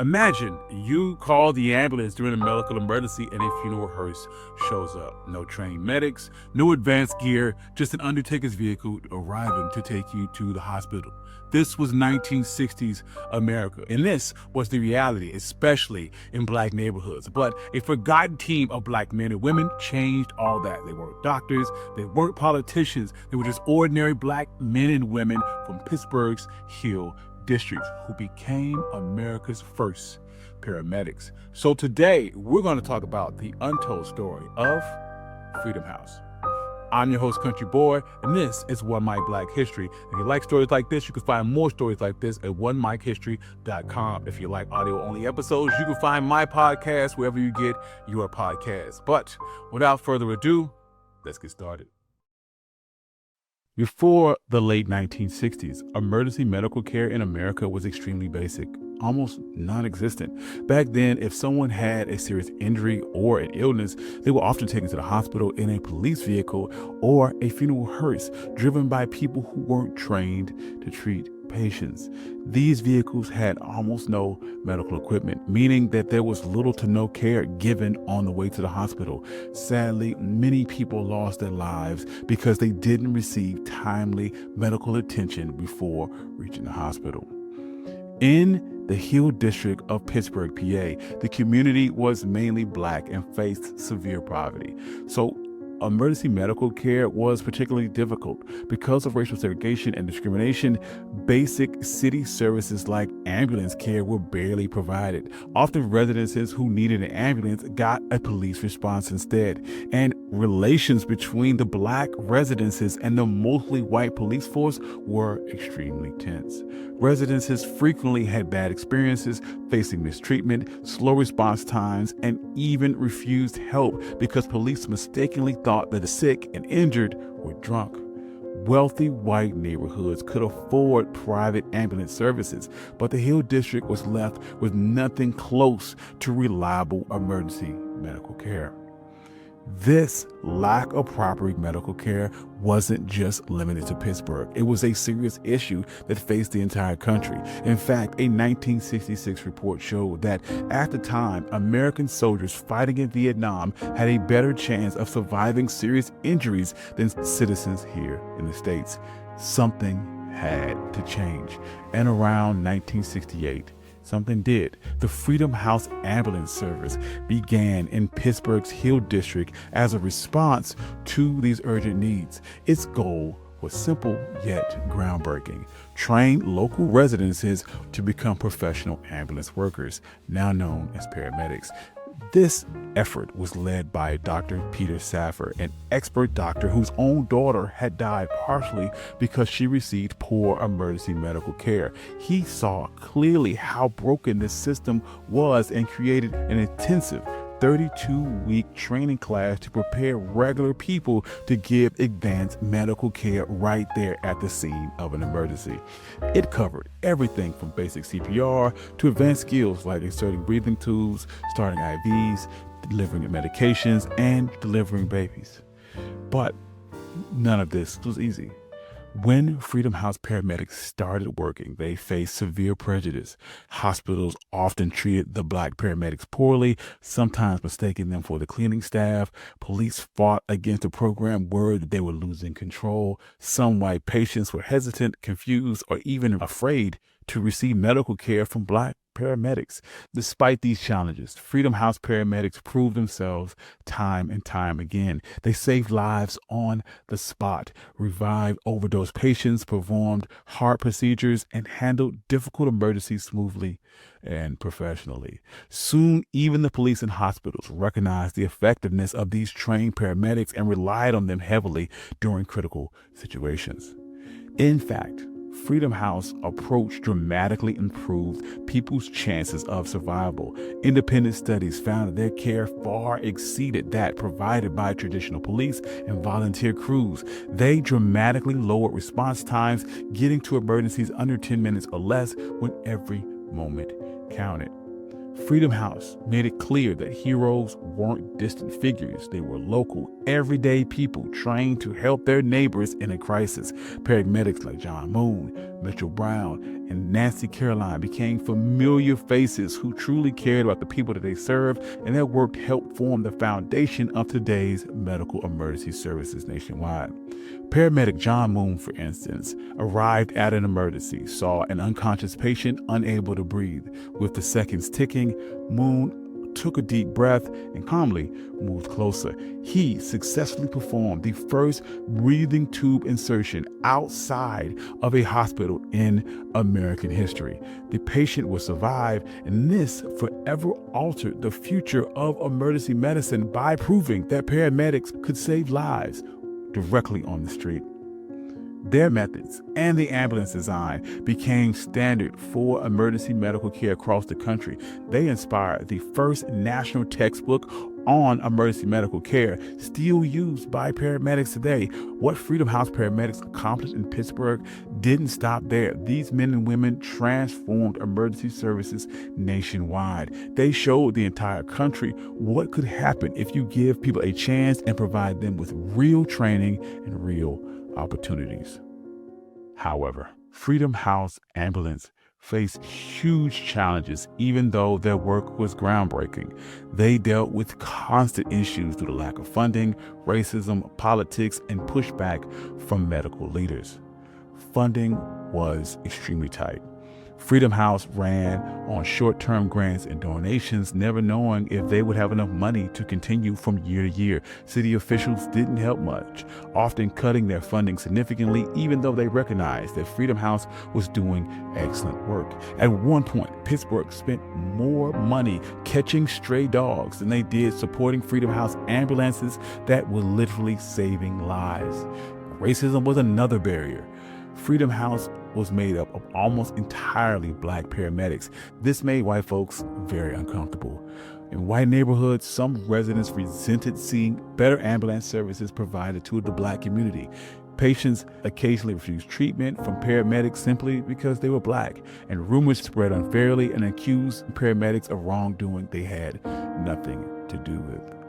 Imagine you call the ambulance during a medical emergency and a funeral hearse shows up. No trained medics, no advanced gear, just an undertaker's vehicle arriving to take you to the hospital. This was 1960s America, and this was the reality, especially in black neighborhoods. But a forgotten team of black men and women changed all that. They weren't doctors, they weren't politicians, they were just ordinary black men and women from Pittsburgh's Hill District who became America's first paramedics. So today, we're going to talk about the untold story of Freedom House. I'm your host, Country Boy, and this is One Mic Black History. If you like stories like this, you can find more stories like this at OneMicHistory.com. If you like audio-only episodes, you can find my podcast wherever you get your podcasts. But without further ado, let's get started. Before the late 1960s, emergency medical care in America was extremely basic, almost non-existent. Back then, if someone had a serious injury or an illness, they were often taken to the hospital in a police vehicle or a funeral hearse driven by people who weren't trained to treat patients. These vehicles had almost no medical equipment, meaning that there was little to no care given on the way to the hospital. Sadly, many people lost their lives because they didn't receive timely medical attention before reaching the hospital. In the Hill District of Pittsburgh, PA, the community was mainly black and faced severe poverty. So emergency medical care was particularly difficult. Because of racial segregation and discrimination, basic city services like ambulance care were barely provided. Often residences who needed an ambulance got a police response instead. And relations between the black residences and the mostly white police force were extremely tense. Residences frequently had bad experiences, facing mistreatment, slow response times, and even refused help because police mistakenly thought that the sick and injured were drunk. Wealthy white neighborhoods could afford private ambulance services, but the Hill District was left with nothing close to reliable emergency medical care. This lack of proper medical care wasn't just limited to Pittsburgh. It was a serious issue that faced the entire country. In fact, a 1966 report showed that at the time, American soldiers fighting in Vietnam had a better chance of surviving serious injuries than citizens here in the States. Something had to change. And around 1968, something did. The Freedom House ambulance service began in Pittsburgh's Hill District as a response to these urgent needs. Its goal was simple yet groundbreaking: train local residences to become professional ambulance workers, now known as paramedics. This effort was led by Dr. Peter Saffer, an expert doctor whose own daughter had died partially because she received poor emergency medical care. He saw clearly how broken this system was and created an intensive 32-week training class to prepare regular people to give advanced medical care right there at the scene of an emergency. It covered everything from basic CPR to advanced skills like inserting breathing tubes, starting IVs, delivering medications, and delivering babies. But none of this was easy. When Freedom House paramedics started working, they faced severe prejudice. Hospitals often treated the black paramedics poorly, sometimes mistaking them for the cleaning staff. Police fought against the program, worried that they were losing control. Some white patients were hesitant, confused, or even afraid to receive medical care from black paramedics. Despite these challenges, Freedom House paramedics proved themselves time and time again. They saved lives on the spot, revived overdose patients, performed heart procedures, and handled difficult emergencies smoothly and professionally. Soon, even the police and hospitals recognized the effectiveness of these trained paramedics and relied on them heavily during critical situations. In fact, Freedom House approach dramatically improved people's chances of survival. Independent studies found that their care far exceeded that provided by traditional police and volunteer crews. They dramatically lowered response times, getting to emergencies under 10 minutes or less when every moment counted. Freedom House made it clear that heroes weren't distant figures. They were local, everyday people trained to help their neighbors in a crisis. Paramedics like John Moon, Mitchell Brown and Nancy Caroline became familiar faces who truly cared about the people that they served, and their work helped form the foundation of today's medical emergency services nationwide. Paramedic John Moon, for instance, arrived at an emergency, saw an unconscious patient unable to breathe. With the seconds ticking, Moon took a deep breath and calmly moved closer. He successfully performed the first breathing tube insertion outside of a hospital in American history. The patient would survive, and this forever altered the future of emergency medicine by proving that paramedics could save lives directly on the street. Their methods and the ambulance design became standard for emergency medical care across the country. They inspired the first national textbook on emergency medical care, still used by paramedics today. What Freedom House paramedics accomplished in Pittsburgh didn't stop there. These men and women transformed emergency services nationwide. They showed the entire country what could happen if you give people a chance and provide them with real training and real opportunities. However, Freedom House Ambulance faced huge challenges. Even though their work was groundbreaking, they dealt with constant issues due to lack of funding, racism, politics, and pushback from medical leaders. Funding was extremely tight. Freedom House ran on short-term grants and donations, never knowing if they would have enough money to continue from year to year. City officials didn't help much, often cutting their funding significantly, even though they recognized that Freedom House was doing excellent work. At one point, Pittsburgh spent more money catching stray dogs than they did supporting Freedom House ambulances that were literally saving lives. Racism was another barrier. Freedom House was made up of almost entirely black paramedics. This made white folks very uncomfortable. In white neighborhoods, some residents resented seeing better ambulance services provided to the black community. Patients occasionally refused treatment from paramedics simply because they were black, and rumors spread unfairly and accused paramedics of wrongdoing they had nothing to do with.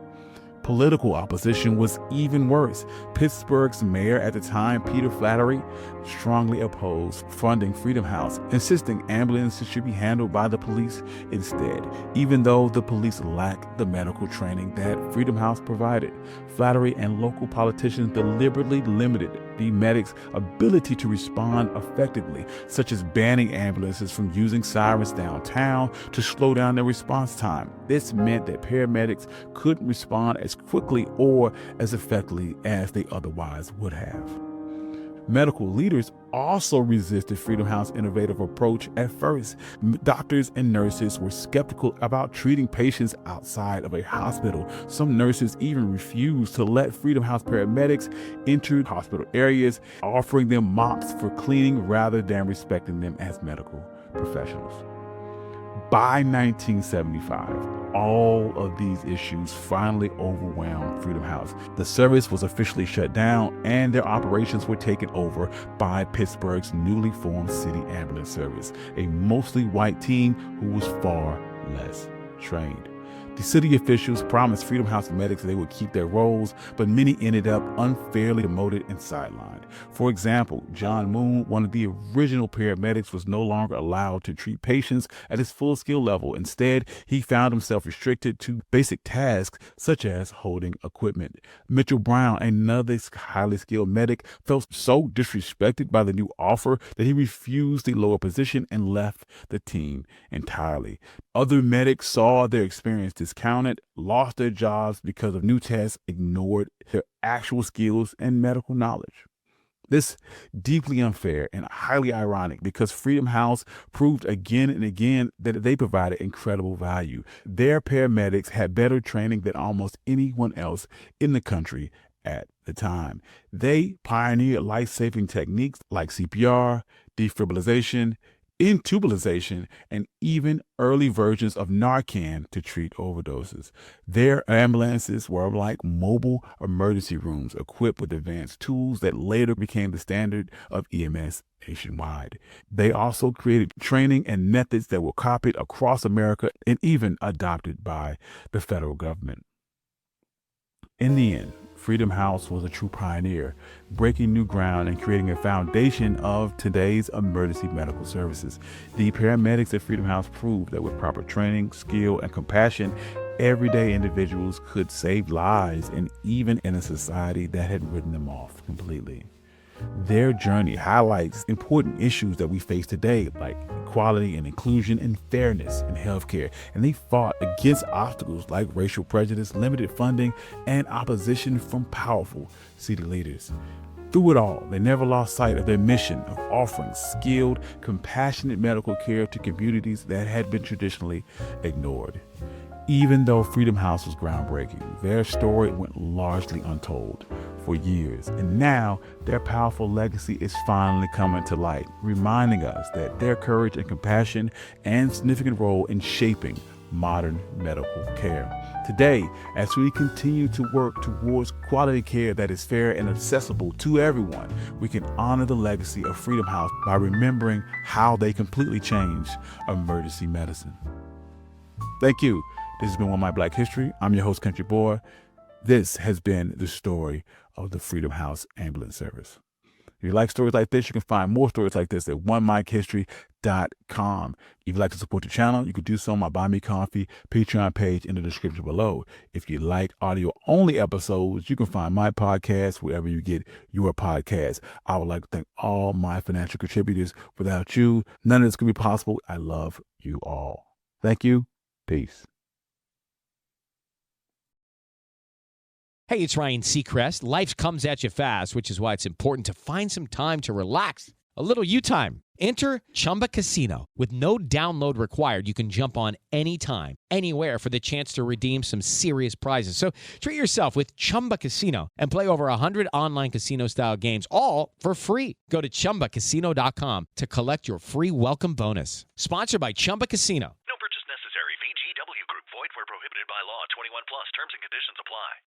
Political opposition was even worse. Pittsburgh's mayor at the time, Peter Flattery, strongly opposed funding Freedom House, insisting ambulances should be handled by the police instead, even though the police lacked the medical training that Freedom House provided. Flattery and local politicians deliberately limited the medics' ability to respond effectively, such as banning ambulances from using sirens downtown to slow down their response time. This meant that paramedics couldn't respond as quickly or as effectively as they otherwise would have. Medical leaders also resisted Freedom House's innovative approach at first. Doctors and nurses were skeptical about treating patients outside of a hospital. Some nurses even refused to let Freedom House paramedics enter hospital areas, offering them mops for cleaning rather than respecting them as medical professionals. By 1975, all of these issues finally overwhelmed Freedom House. The service was officially shut down, and their operations were taken over by Pittsburgh's newly formed City Ambulance Service, a mostly white team who was far less trained. The city officials promised Freedom House medics they would keep their roles, but many ended up unfairly demoted and sidelined. For example, John Moon, one of the original paramedics, was no longer allowed to treat patients at his full skill level. Instead, he found himself restricted to basic tasks such as holding equipment. Mitchell Brown, another highly skilled medic, felt so disrespected by the new offer that he refused the lower position and left the team entirely. Other medics saw their experience discounted, lost their jobs because of new tests, ignored their actual skills and medical knowledge. This deeply unfair and highly ironic because Freedom House proved again and again that they provided incredible value. Their paramedics had better training than almost anyone else in the country at the time. They pioneered life-saving techniques like CPR, defibrillation, intubulation, and even early versions of Narcan to treat overdoses. Their ambulances were like mobile emergency rooms equipped with advanced tools that later became the standard of EMS nationwide. They also created training and methods that were copied across America and even adopted by the federal government. In the end, Freedom House was a true pioneer, breaking new ground and creating a foundation of today's emergency medical services. The paramedics at Freedom House proved that with proper training, skill, and compassion, everyday individuals could save lives, and even in a society that had written them off completely. Their journey highlights important issues that we face today, like equality and inclusion and fairness in healthcare. And they fought against obstacles like racial prejudice, limited funding, and opposition from powerful city leaders. Through it all, they never lost sight of their mission of offering skilled, compassionate medical care to communities that had been traditionally ignored. Even though Freedom House was groundbreaking, their story went largely untold for years, and now their powerful legacy is finally coming to light, reminding us that their courage and compassion and significant role in shaping modern medical care. Today, as we continue to work towards quality care that is fair and accessible to everyone, we can honor the legacy of Freedom House by remembering how they completely changed emergency medicine. Thank you. This has been One My Black History. I'm your host, Country Boy. This has been the story of the Freedom House Ambulance Service. If you like stories like this, you can find more stories like this at onemichistory.com. If you'd like to support the channel, you can do so on my Buy Me Coffee Patreon page in the description below. If you like audio-only episodes, you can find my podcast wherever you get your podcasts. I would like to thank all my financial contributors. Without you, none of this could be possible. I love you all. Thank you. Peace. Hey, it's Ryan Seacrest. Life comes at you fast, which is why it's important to find some time to relax. A little you time. Enter Chumba Casino. With no download required, you can jump on anytime, anywhere for the chance to redeem some serious prizes. So treat yourself with Chumba Casino and play over 100 online casino-style games, all for free. Go to ChumbaCasino.com to collect your free welcome bonus. Sponsored by Chumba Casino. No purchase necessary. VGW Group. Void where prohibited by law. 21 plus. Terms and conditions apply.